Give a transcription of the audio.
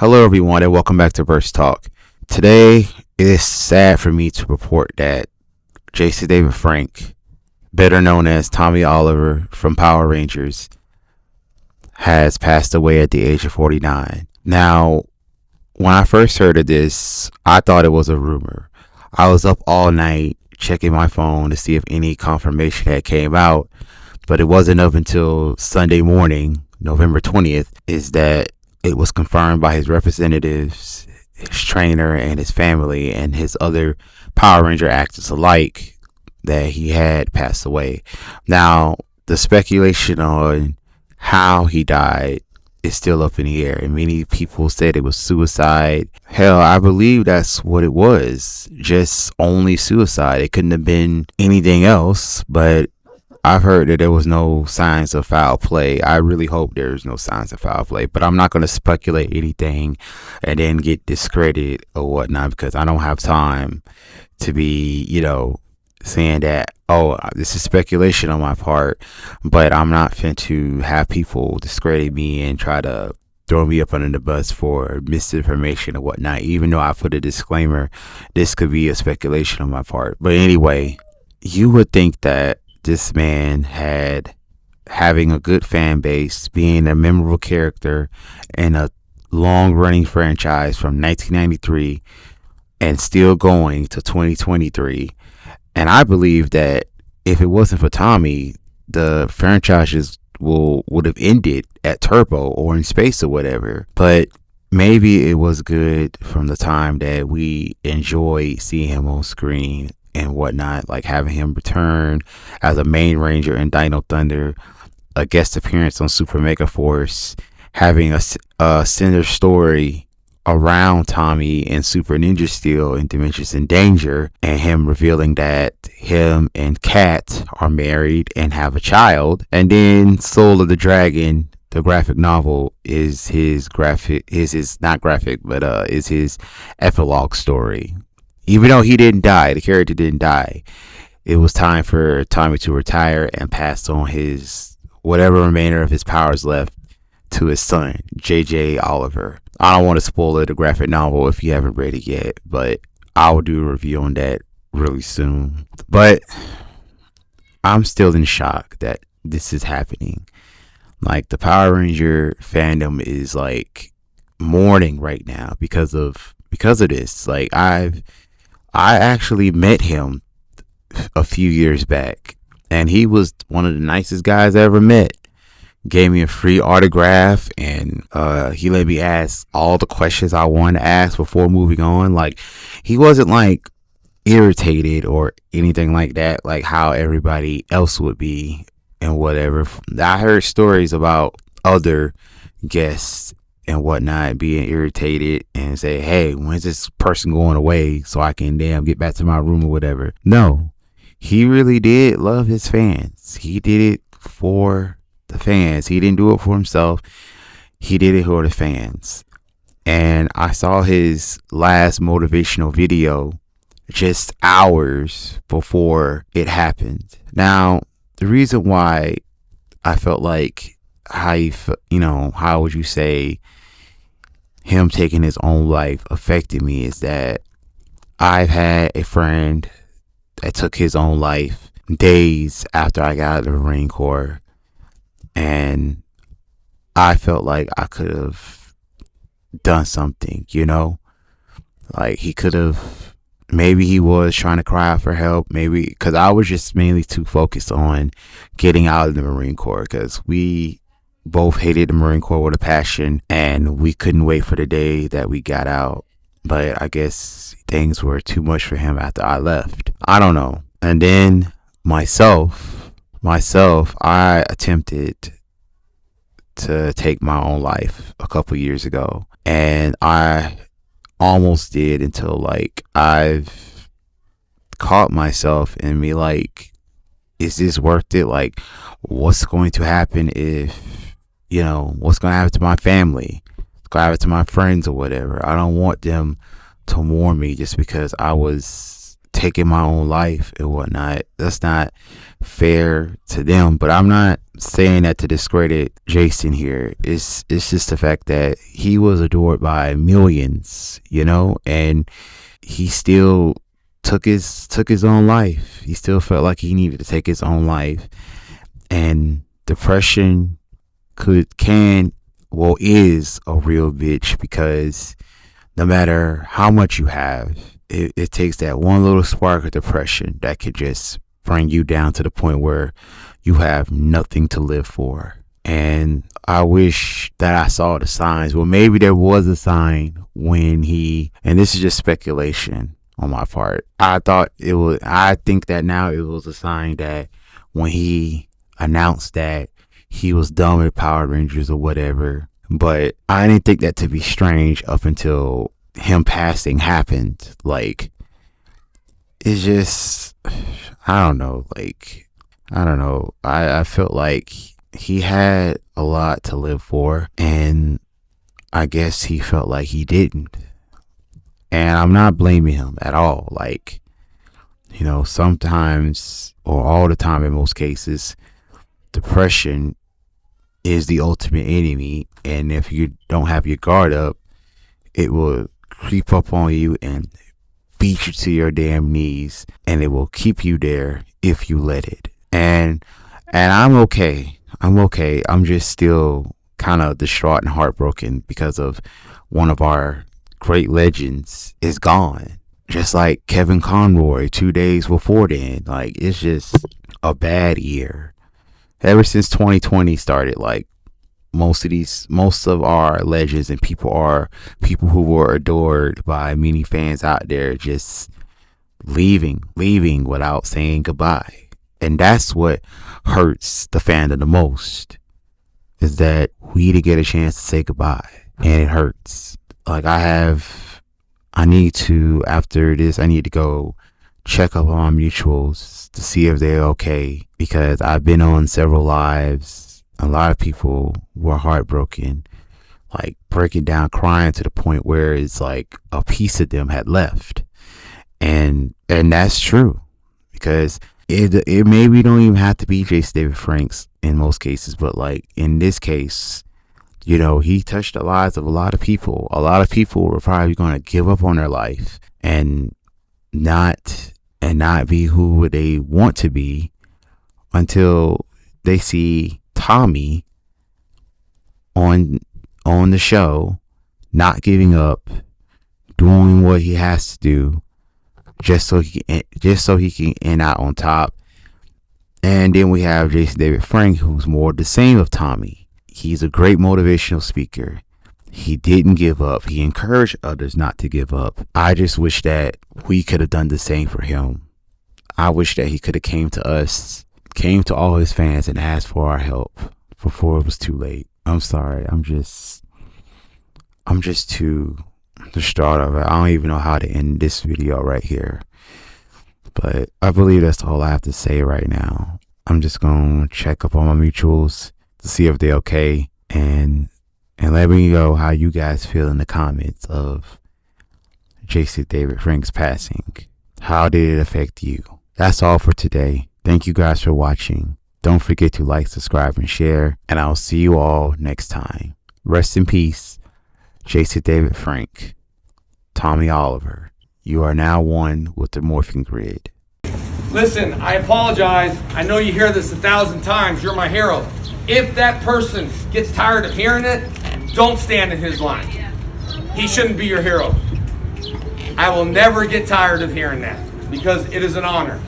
Hello, everyone, and welcome back to Verse Talk. Today, it is sad for me to report that Jason David Frank, better known as Tommy Oliver from Power Rangers, has passed away at the age of 49. Now, when I first heard of this, I thought it was a rumor. I was up all night checking my phone to see if any confirmation had came out, but it wasn't up until Sunday morning, November 20th, is that it was confirmed by his representatives, his trainer, and his family, and his other Power Ranger actors alike, that he had passed away. Now, the speculation on how he died is still up in the air, and many people said it was suicide. Hell, I believe that's what it was, just only suicide. It couldn't have been anything else, but I've heard that there was no signs of foul play. I really hope there's no signs of foul play, but I'm not going to speculate anything and then get discredited or whatnot, because I don't have time to be, saying that, oh, this is speculation on my part, but I'm not fin to have people discredit me and try to throw me up under the bus for misinformation or whatnot, even though I put a disclaimer, this could be a speculation on my part. But anyway, you would think that this man having a good fan base, being a memorable character in a long-running franchise from 1993 and still going to 2023. And I believe that if it wasn't for Tommy, the franchises would have ended at Turbo or in space or whatever. But maybe it was good from the time that we enjoyed seeing him on screen and whatnot, like having him return as a main ranger in Dino Thunder, a guest appearance on Super Mega Force, having a center story around Tommy and Super Ninja Steel and Dimensions in Danger, and him revealing that him and Kat are married and have a child. And then Soul of the Dragon, the graphic novel, is his epilogue story. Even though he didn't die, the character didn't die, it was time for Tommy to retire and pass on his whatever remainder of his powers left to his son, J.J. Oliver. I don't want to spoil the graphic novel if you haven't read it yet, but I will do a review on that really soon. But I'm still in shock that this is happening. Like, the Power Ranger fandom is like mourning right now because of this. Like, I actually met him a few years back, and he was one of the nicest guys I ever met. Gave me a free autograph, and he let me ask all the questions I wanted to ask before moving on. Like, he wasn't like irritated or anything like that, like how everybody else would be and whatever. I heard stories about other guests and whatnot being irritated and say, hey, when's this person going away so I can get back to my room or whatever. No, he really did love his fans. He did it for the fans. He didn't do it for himself. He did it for the fans. And I saw his last motivational video just hours before it happened. Now, the reason why I felt like how would you say him taking his own life affected me is that I've had a friend that took his own life days after I got out of the Marine Corps, and I felt like I could have done something, like he could have, maybe he was trying to cry out for help, maybe because I was just mainly too focused on getting out of the Marine Corps, because we both hated the Marine Corps with a passion, and we couldn't wait for the day that we got out. But I guess things were too much for him after I left. I don't know. And then myself, I attempted to take my own life a couple years ago, and I almost did until like I've caught myself and me like, is this worth it? Like, what's going to happen if what's going to happen to my family? What's going to happen to my friends or whatever? I don't want them to mourn me just because I was taking my own life and whatnot. That's not fair to them. But I'm not saying that to discredit Jason here. It's just the fact that he was adored by millions, and he still took his own life. He still felt like he needed to take his own life. And depression is a real bitch, because no matter how much you have, it takes that one little spark of depression that could just bring you down to the point where you have nothing to live for. And I wish that I saw the signs. Well, maybe there was a sign when and this is just speculation on my part. I think that now it was a sign that when he announced that he was done with Power Rangers or whatever. But I didn't think that to be strange up until him passing happened. Like, it's just, I don't know. I felt like he had a lot to live for, and I guess he felt like he didn't. And I'm not blaming him at all. Like, sometimes, or all the time in most cases, depression is the ultimate enemy, and if you don't have your guard up, it will creep up on you and beat you to your damn knees, and it will keep you there if you let it. And I'm okay. I'm just still kind of distraught and heartbroken because of one of our great legends is gone. Just like Kevin Conroy 2 days before then. Like, it's just a bad year. Ever since 2020 started, like, most of our legends and people who were adored by many fans out there just leaving without saying goodbye. And that's what hurts the fandom the most, is that we didn't get a chance to say goodbye, and it hurts. Like, after this, I need to go check up on my mutuals to see if they're okay, because I've been on several lives. A lot of people were heartbroken, like breaking down, crying to the point where it's like a piece of them had left. And that's true, because it maybe don't even have to be Jason David Franks in most cases, but like in this case, he touched the lives of a lot of people. A lot of people were probably going to give up on their life and not be who they want to be until they see Tommy on the show, not giving up, doing what he has to do, just so he can end out on top. And then we have Jason David Frank, who's more the same of Tommy. He's a great motivational speaker. He didn't give up. He encouraged others not to give up. I just wish that we could have done the same for him. I wish that he could have came to all his fans and asked for our help before it was too late. I'm sorry. I'm just too distraught of it. I don't even know how to end this video right here. But I believe that's all I have to say right now. I'm just going to check up on my mutuals to see if they're okay, and let me know how you guys feel in the comments of Jason David Frank's passing. How did it affect you? That's all for today. Thank you guys for watching. Don't forget to like, subscribe, and share, and I'll see you all next time. Rest in peace, Jason David Frank. Tommy Oliver, you are now one with the morphing grid. Listen, I apologize. I know you hear this 1,000 times. You're my hero. If that person gets tired of hearing it, don't stand in his line. He shouldn't be your hero. I will never get tired of hearing that, because it is an honor.